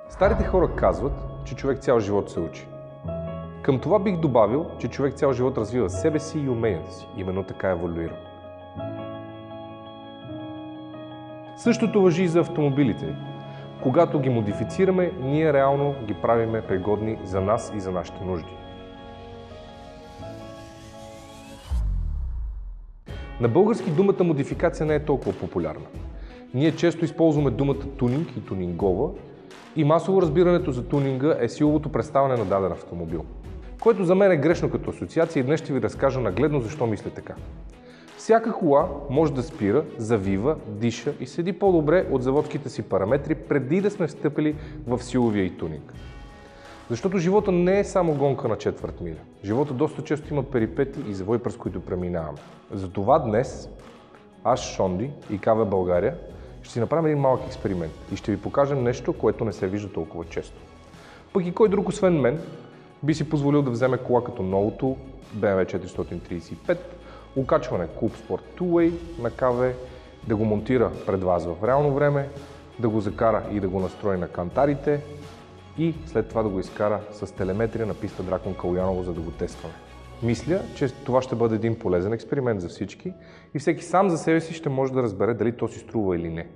Старите хора казват, че човек цял живот се учи. Към това бих добавил, че човек цял живот развива себе си и уменията си. Именно така еволюира. Същото важи и за автомобилите. Когато ги модифицираме, ние реално ги правиме пригодни за нас и за нашите нужди. На български думата модификация не е толкова популярна. Ние често използваме думата тунинг и тунингова и масово разбирането за тунинга е силовото представяне на даден автомобил. Което за мен е грешно като асоциация и днес ще ви разкажа нагледно защо мисля така. Всяка кола може да спира, завива, диша и седи по-добре от заводските си параметри преди да сме встъпили в силовия и тунинг. Защото живота не е само гонка на четвърт миля. Живота доста често има перипети и завои, през които преминаваме. Затова днес аз, Шонди и КВ България ще си направим един малък експеримент и ще ви покажем нещо, което не се вижда толкова често. Пък и кой друг освен мен би си позволил да вземе кола като новото BMW 435, окачване Cube Sport Two-Way на КВ, да го монтира пред вас в реално време, да го закара и да го настрои на кантарите и след това да го изкара с телеметрия на писта Дракон Калуяново, за да го тестваме. Мисля, че това ще бъде един полезен експеримент за всички и всеки сам за себе си ще може да разбере дали то си струва или не.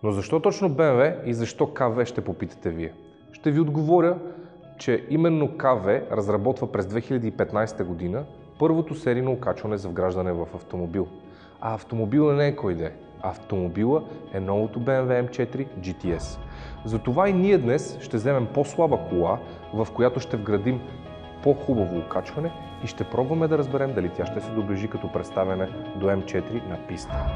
Но защо точно BMW и защо КВ, ще попитате вие? Ще ви отговоря, че именно КВ разработва през 2015 година първото серийно окачване за вграждане в автомобил. А автомобила не е кой да е. Автомобила е новото BMW M4 GTS. Затова и ние днес ще вземем по-слаба кола, в която ще вградим по-хубаво окачване и ще пробваме да разберем дали тя ще се доближи като представяне до M4 на писта.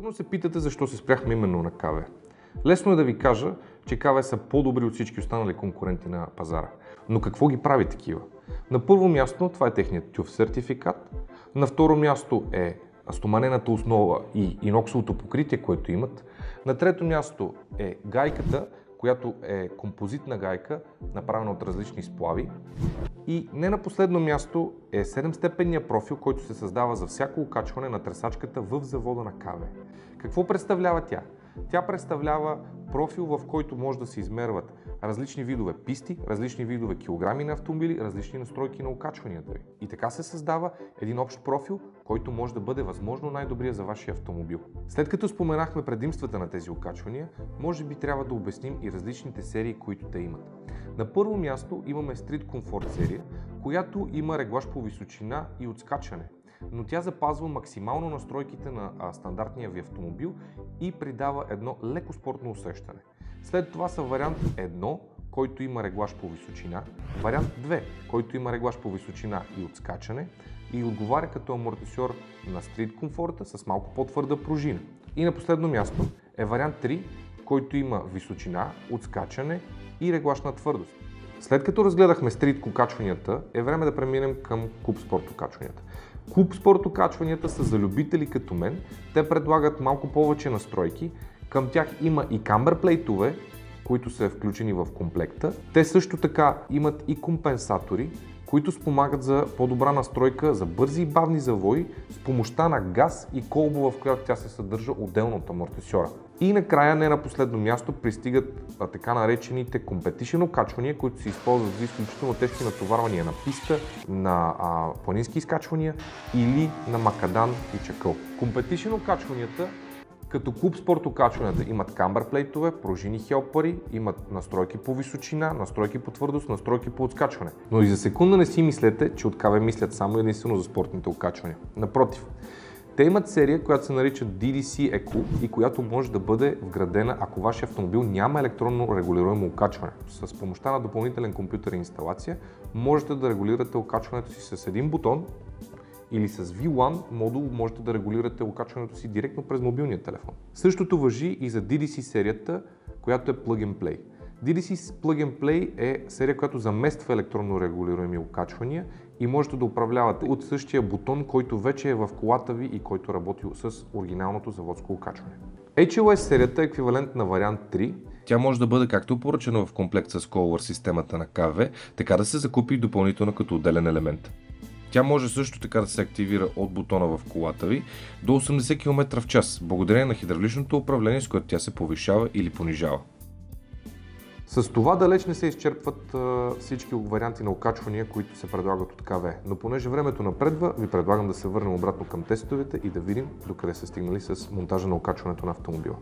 Сигурно се питате защо се спряхме именно на КВ. Лесно е да ви кажа, че КВ са по-добри от всички останали конкуренти на пазара. Но какво ги прави такива? На първо място това е техният TÜV сертификат, на второ място е стоманената основа и иноксовото покритие, което имат, на трето място е гайката, която е композитна гайка, направена от различни сплави. И не на последно място е 7-степенния профил, който се създава за всяко окачване на тресачката в завода на КВ. Какво представлява тя? Тя представлява профил, в който може да се измерват различни видове писти, различни видове килограми на автомобили, различни настройки на окачванията ви. И така се създава един общ профил, който може да бъде възможно най-добрия за вашия автомобил. След като споменахме предимствата на тези окачвания, може би трябва да обясним и различните серии, които те имат. На първо място имаме Street Comfort серия, която има реглаж по височина и отскачане, но тя запазва максимално настройките на стандартния ви автомобил и придава едно леко спортно усещане. След това са вариант 1, който има реглаж по височина, вариант 2, който има реглаж по височина и отскачане и отговаря като амортисьор на Street Comfort с малко по-твърда пружина. И на последно място е вариант 3, който има височина, отскачане и реглаж на твърдост. След като разгледахме стрит окачванията, е време да преминем към клуб спорт окачванията. Клуб спорт окачванията са за любители като мен. Те предлагат малко повече настройки. Към тях има и камбер плейтове, които са включени в комплекта. Те също така имат и компенсатори, които спомагат за по-добра настройка за бързи и бавни завои с помощта на газ и колба, в която тя се съдържа отделно от амортисьора. И накрая, не на последно място, пристигат така наречените competition окачвания, които се използват за изключително тежки натоварвания на писта, на планински изкачвания или на макадан и чакъл. Competition окачванията като клуб спорт окачванията имат камбер плейтове, пружини хелпари, имат настройки по височина, настройки по твърдост, настройки по отскачване. Но и за секунда не си мислете, че от КВ мислят само единствено за спортните окачвания. Напротив, те имат серия, която се нарича DDC Eco и която може да бъде вградена, ако вашия автомобил няма електронно регулируемо окачване. С помощта на допълнителен компютър и инсталация можете да регулирате окачването си с един бутон или с V1 модул можете да регулирате окачването си директно през мобилния телефон. Същото важи и за DDC серията, която е Plug and Play. DDC Plug and Play е серия, която замества електронно регулируеми окачвания и можете да управлявате от същия бутон, който вече е в колата ви и който работи с оригиналното заводско окачване. HLS серията е еквивалент на вариант 3. Тя може да бъде както поръчана в комплект с Color системата на КВ, така да се закупи допълнително като отделен елемент. Тя може също така да се активира от бутона в колата ви до 80 км в час, благодарение на хидравличното управление, с което тя се повишава или понижава. С това далеч не се изчерпват всички варианти на окачвания, които се предлагат от КВ, но понеже времето напредва, ви предлагам да се върнем обратно към тестовете и да видим докъде са стигнали с монтажа на окачването на автомобила.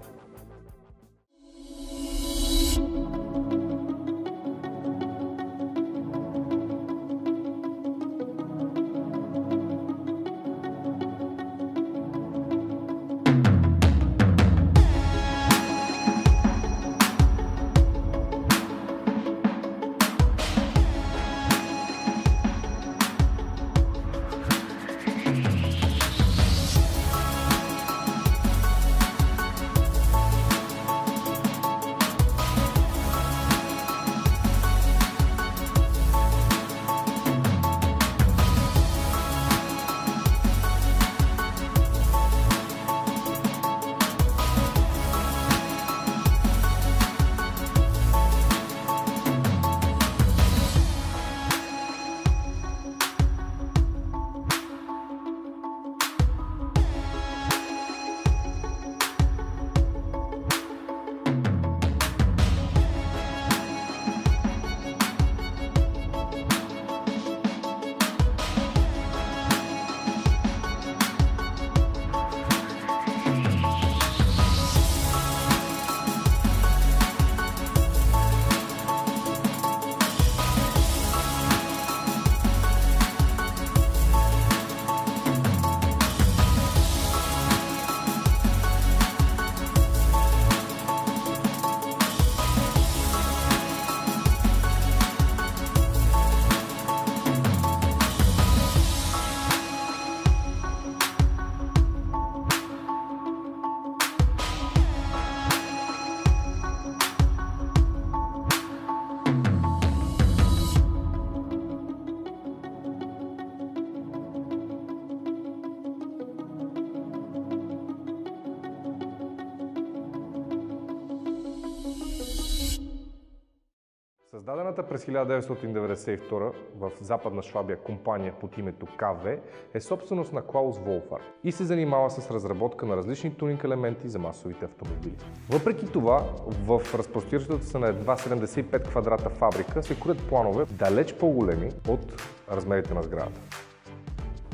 Създадената през 1992 в Западна Швабия компания под името КВ е собственост на Клаус Волфар и се занимава с разработка на различни тунинг елементи за масовите автомобили. Въпреки това, в разпростиращата се на едва 75 квадрата фабрика се кроят планове далеч по-големи от размерите на сградата.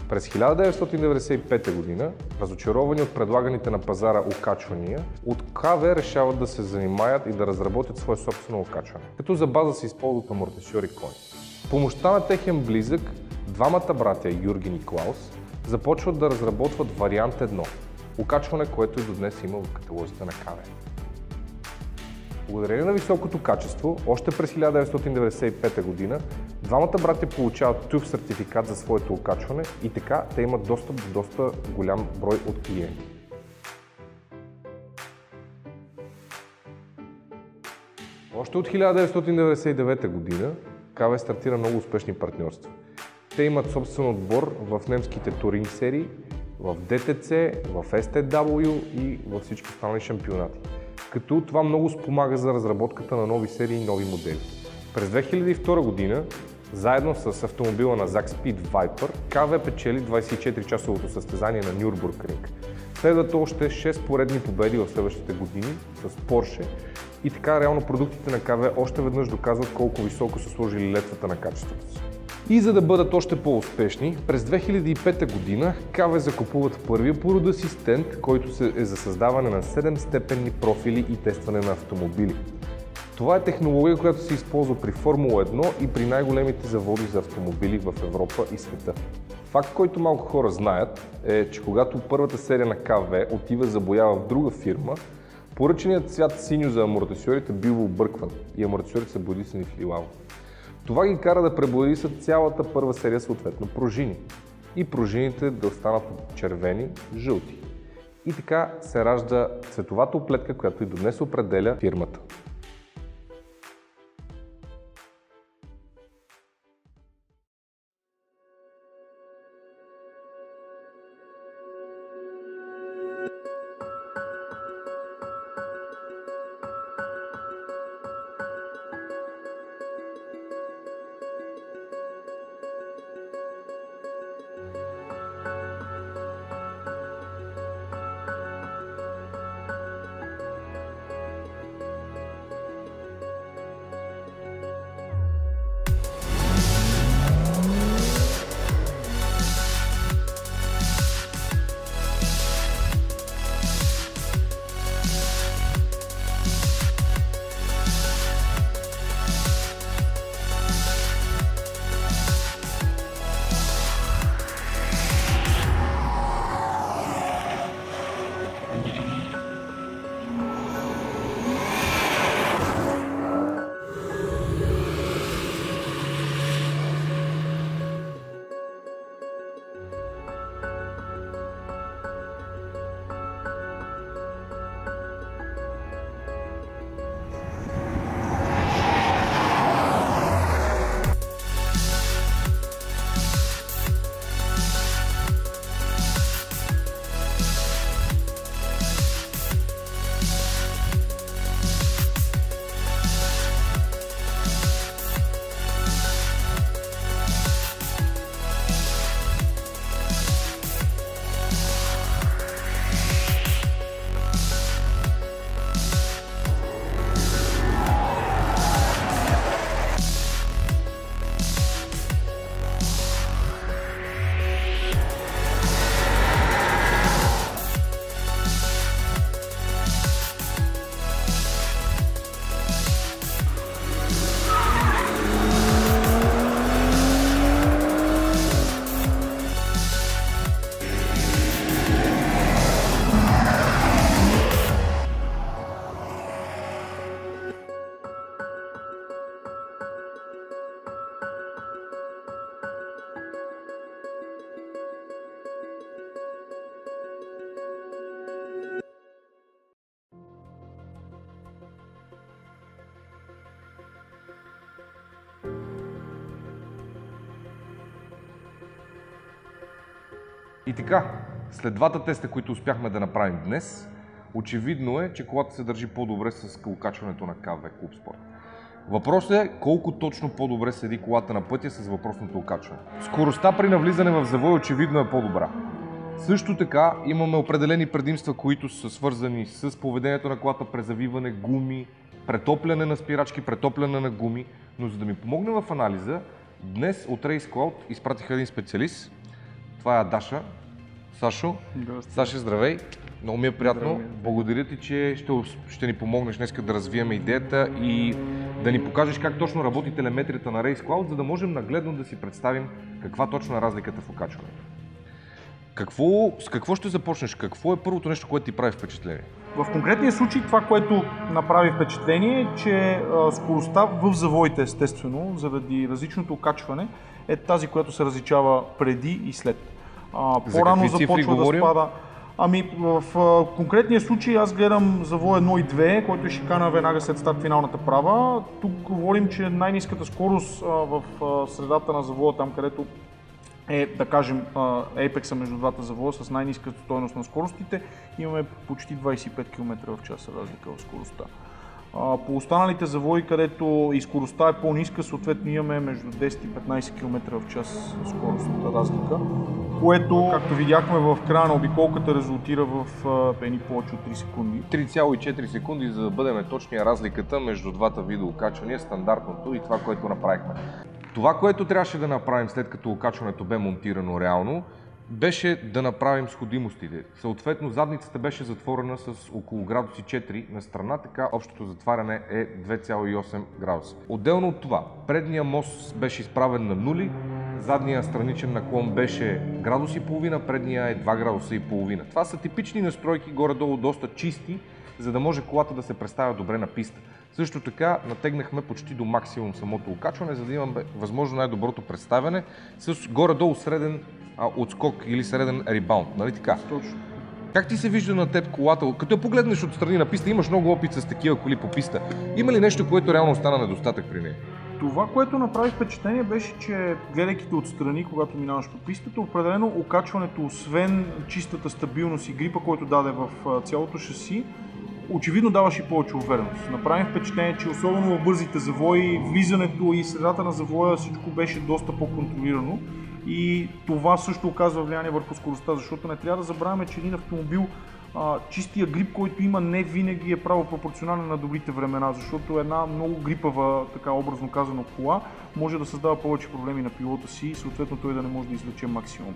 През 1995 година, разочаровани от предлаганите на пазара окачвания, от КВ решават да се занимаят и да разработят свое собствено окачване, като за база се използват амортисьори кони. С помощта на техен близък, двамата братя Юрген и Клаус започват да разработват вариант 1, окачване, което и до днес има в каталозите на КВ. Благодарение на високото качество, още през 1995 година, двамата братя получават TÜV сертификат за своето окачване и така те имат достъп до доста голям брой от клиенти. Още от 1999 година КВ стартира много успешни партньорства. Те имат собствен отбор в немските туринг серии, в ДТЦ, в STW и във всички останали шампионати. Като това много спомага за разработката на нови серии и нови модели. През 2002 година, заедно с автомобила на Zack Speed Viper, КВ печели 24-часовото състезание на Нюрбургринг. Следват още 6 поредни победи в следващите години с Porsche и така реално продуктите на КВ още веднъж доказват колко високо са сложили летвата на качеството си. И за да бъдат още по-успешни, през 2005 година КВ закупуват първия по рода си стенд, който е за създаване на 7-степенни профили и тестване на автомобили. Това е технология, която се използва при Формула 1 и при най-големите заводи за автомобили в Европа и света. Факт, който малко хора знаят, е, че когато първата серия на КВ отива за боя в друга фирма, поръченият цвят синьо за амортисьорите бива объркван и амортисьорите са боядисани в лилаво. Това ги кара да пребоядисат цялата първа серия съответно пружини и пружините да останат червени, жълти. И така се ражда цветовата оплетка, която и до днес определя фирмата. И така, след двата теста, които успяхме да направим днес, очевидно е, че колата се държи по-добре с окачването на КВ Клуб Спорт. Въпросът е колко точно по-добре седи колата на пътя с въпросното окачване. Скоростта при навлизане в завой очевидно е по-добра. Също така имаме определени предимства, които са свързани с поведението на колата, презавиване, гуми, претопляне на спирачки, претопляне на гуми. Но за да ми помогне в анализа, днес от Race Cloud изпратиха един специалист. Това е Даша. Сашо. Саша, здравей! Много ми е приятно. Здравей. Благодаря ти, че ще ни помогнеш днес да развием идеята и да ни покажеш как точно работи телеметрията на Race Cloud, за да можем нагледно да си представим каква точно е разликата в окачването. С какво ще започнеш? Какво е първото нещо, което ти прави впечатление? В конкретния случай това, което направи впечатление е, че скоростта в завоите, естествено, заради различното окачване, е тази, която се различава преди и след. По-рано започва да спада. Ами в конкретния случай аз гледам завой 1 и 2, който е шикана веднага след старт финалната права. Тук говорим, че най-ниската скорост в средата на завоя, там където е, да кажем, ейпекса между двата завоя с най-ниска стойност на скоростите, имаме почти 25 км в час разлика в скоростта. По останалите завои, където и скоростта е по-ниска, съответно имаме между 10 и 15 км в час скорост разлика, което, както видяхме в края на обиколката, резултира в едни повече от 3 секунди. 3,4 секунди, за да бъдем точния разликата между двата вида окачвания, стандартното и това, което направихме. Това, което трябваше да направим след като окачването бе монтирано реално, беше да направим сходимостите. Съответно, задницата беше затворена с около градуси 4 на страна, така общото затваряне е 2,8 градуса. Отделно от това, предният мост беше изправен на нули, задният страничен наклон беше градус и половина, предния е 2 градуса и половина. Това са типични настройки, горе-долу доста чисти, за да може колата да се представя добре на писта. Също така натегнахме почти до максимум самото окачване, за да имаме възможно най-доброто представяне с горе-долу среден отскок или среден ребаунд, нали така? Точно. Как ти се вижда на теб колата? Като я погледнеш отстрани на писта, имаш много опит с такива коли по писта. Има ли нещо, което реално остана недостатък при нея? Това, което направи впечатление, беше, че гледайки отстрани, когато минаваш по пистата, определено окачването, освен чистата стабилност и грипа, който даде в цялото шаси, очевидно даваше и повече увереност. Направи впечатление, че особено в бързите завои, влизането и средата на завоя всичко беше доста по-контролирано. И това също оказва влияние върху скоростта, защото не трябва да забравяме, че един автомобил, чистия грип, който има, не винаги е право пропорционален на добрите времена, защото една много грипава, така образно казано, кола може да създава повече проблеми на пилота си и съответно той да не може да извлече максимум.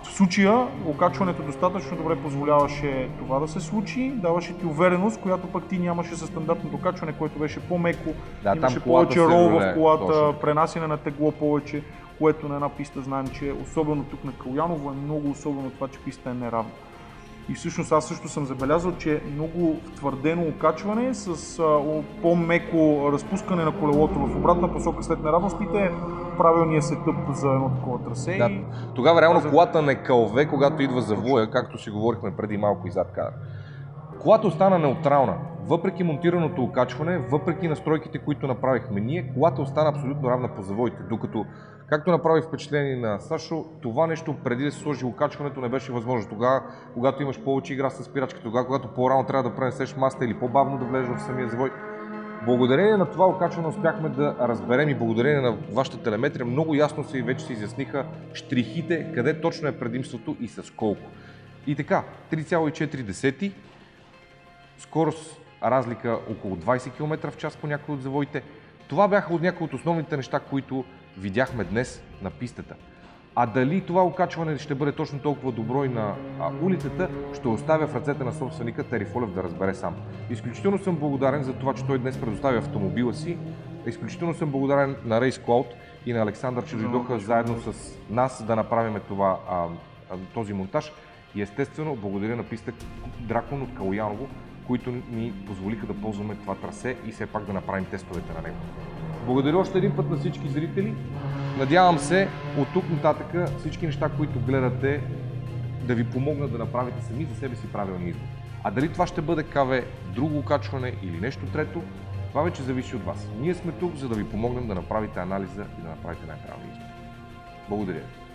В случая окачването достатъчно добре позволяваше това да се случи, даваше ти увереност, която пък ти нямаше със стандартното окачване, което беше по-меко, имаше повече рол в колата, пренасяне на тегло повече, което на една писта знаем, че особено тук на Калояново е много особено това, че писта е неравна. И всъщност аз също съм забелязал, че много твърдено окачване с по-меко разпускане на колелото в обратна посока след неравностите е правилният сетъп за едно такова трасе. Да. Тогава реално колата не кълве, когато идва завоя, както си говорихме преди малко и зад кадър. Колата остана неутрална. Въпреки монтираното окачване, въпреки настройките, които направихме ние, колата остана абсолютно равна по завоите, докато, както направи впечатление на Сашо, това нещо преди да се сложи окачването не беше възможно. Тогава, когато имаш повече игра с спирачката, тогава, когато по-рано трябва да пренесеш маста или по-бавно да влезеш в самия завой. Благодарение на това окачване успяхме да разберем и благодарение на вашата телеметрия много ясно се и вече се изясниха щрихите, къде точно е предимството и с колко. И така, 3,4, скорост разлика около 20 км в час по някои от завоите. Това бяха от някои от основните неща, които видяхме днес на пистата. А дали това окачване ще бъде точно толкова добро и на улицата, ще оставя в ръцете на собственика Тери Фолев да разбере сам. Изключително съм благодарен за това, че той днес предоставя автомобила си. Изключително съм благодарен на Race Cloud и на Александър, че дойдоха заедно с нас да направим този монтаж. И естествено благодаря на писта Дракон от Калояново, които ни позволиха да ползваме това трасе и все пак да направим тестовете на него. Благодаря още един път на всички зрители. Надявам се от тук нататък всички неща, които гледате, да ви помогнат да направите сами за себе си правилни избор. А дали това ще бъде КВ, друго окачване или нещо трето, това вече зависи от вас. Ние сме тук, за да ви помогнем да направите анализа и да направите най-правилния избор. Благодаря ви.